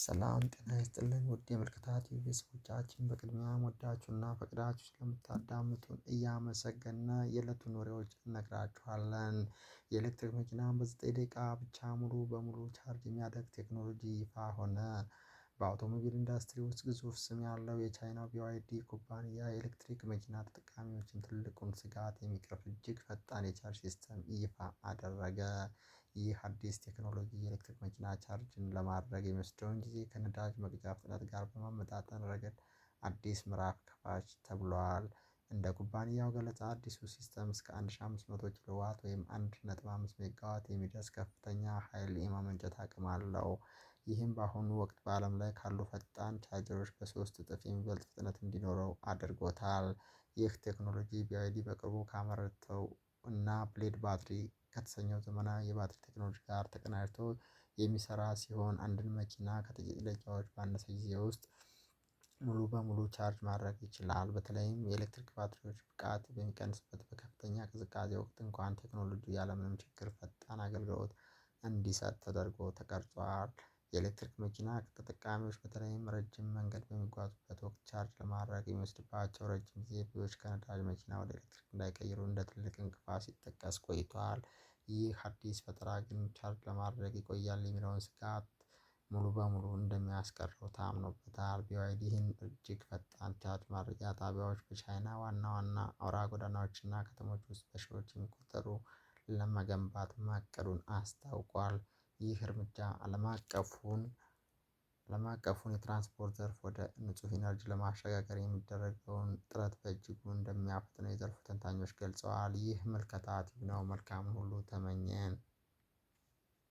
ሰላም ጤና ይስጥልን ውድ የምልከታ ቲቪ ቤተሰቦቻችን በቅድሚያ ወዳችሁና ፈቅዳችሁ ስለምታዳምጡን እያመሰገንን የዕለቱን ወሬዎች እነግራችኋለን። የኤሌክትሪክ መኪናን በ9 ደቂቃ ብቻ ሙሉ በሙሉ ቻርጅ የሚያደርግ ቴክኖሎጂ ይፋ ሆነ። በአውቶሞቢል ኢንዱስትሪ ውስጥ ግዙፍ ስም ያለው የቻይናው ቢዋይዲ ኩባንያ የኤሌክትሪክ መኪና ተጠቃሚዎችን ትልቁን ስጋት የሚቀርፍ እጅግ ፈጣን የቻርጅ ሲስተም ይፋ አደረገ። ይህ አዲስ ቴክኖሎጂ የኤሌክትሪክ መኪና ቻርጅን ለማድረግ የሚወስደውን ጊዜ ከነዳጅ መቅጃ ፍጥነት ጋር በማመጣጠን ረገድ አዲስ ምዕራፍ ከፋች ተብሏል። እንደ ኩባንያው ገለጻ አዲሱ ሲስተም እስከ 1500 ኪሎዋት ወይም 1.5 ሜጋዋት የሚደርስ ከፍተኛ ኃይል የማመንጨት አቅም አለው። ይህም በአሁኑ ወቅት በዓለም ላይ ካሉ ፈጣን ቻርጀሮች በሶስት እጥፍ የሚበልጥ ፍጥነት እንዲኖረው አድርጎታል። ይህ ቴክኖሎጂ ቢዋይዲ በቅርቡ ካመረተው እና ብሌድ ባትሪ ከተሰኘው ዘመናዊ የባትሪ ቴክኖሎጂ ጋር ተቀናጅቶ የሚሰራ ሲሆን አንድን መኪና ከጥቂት ደቂቃዎች ባነሰ ጊዜ ውስጥ ሙሉ በሙሉ ቻርጅ ማድረግ ይችላል። በተለይም የኤሌክትሪክ ባትሪዎች ብቃት በሚቀንስበት በከፍተኛ ቅዝቃዜ ወቅት እንኳን ቴክኖሎጂው ያለምንም ችግር ፈጣን አገልግሎት እንዲሰጥ ተደርጎ ተቀርጿል። የኤሌክትሪክ መኪና ተጠቃሚዎች በተለይም ረጅም መንገድ በሚጓዙበት ወቅት ቻርጅ ለማድረግ የሚወስድባቸው ረጅም ጊዜ ብዙዎች ከነዳጅ መኪና ወደ ኤሌክትሪክ እንዳይቀይሩ እንደ ትልቅ እንቅፋት ሲጠቀስ ቆይቷል። ይህ አዲስ ፈጠራ ግን ቻርጅ ለማድረግ ይቆያል የሚለውን ስጋት ሙሉ በሙሉ እንደሚያስቀረው ታምኖበታል። ቢዋይዲ ይህን እጅግ ፈጣን ቻርጅ ማድረጊያ ጣቢያዎች በቻይና ዋና ዋና አውራ ጎዳናዎችና ከተሞች ውስጥ በሺዎች የሚቆጠሩ ለመገንባት ማቀዱን አስታውቋል። ይህ እርምጃ ዓለም አቀፉን የትራንስፖርት ዘርፍ ወደ ንጹህ ኢነርጂ ለማሸጋገር የሚደረገውን ጥረት በእጅጉ እንደሚያፈጥነው የዘርፉ ተንታኞች ገልጸዋል። ይህ ምልከታ ቲቪ ነው። መልካሙን ሁሉ ተመኘን።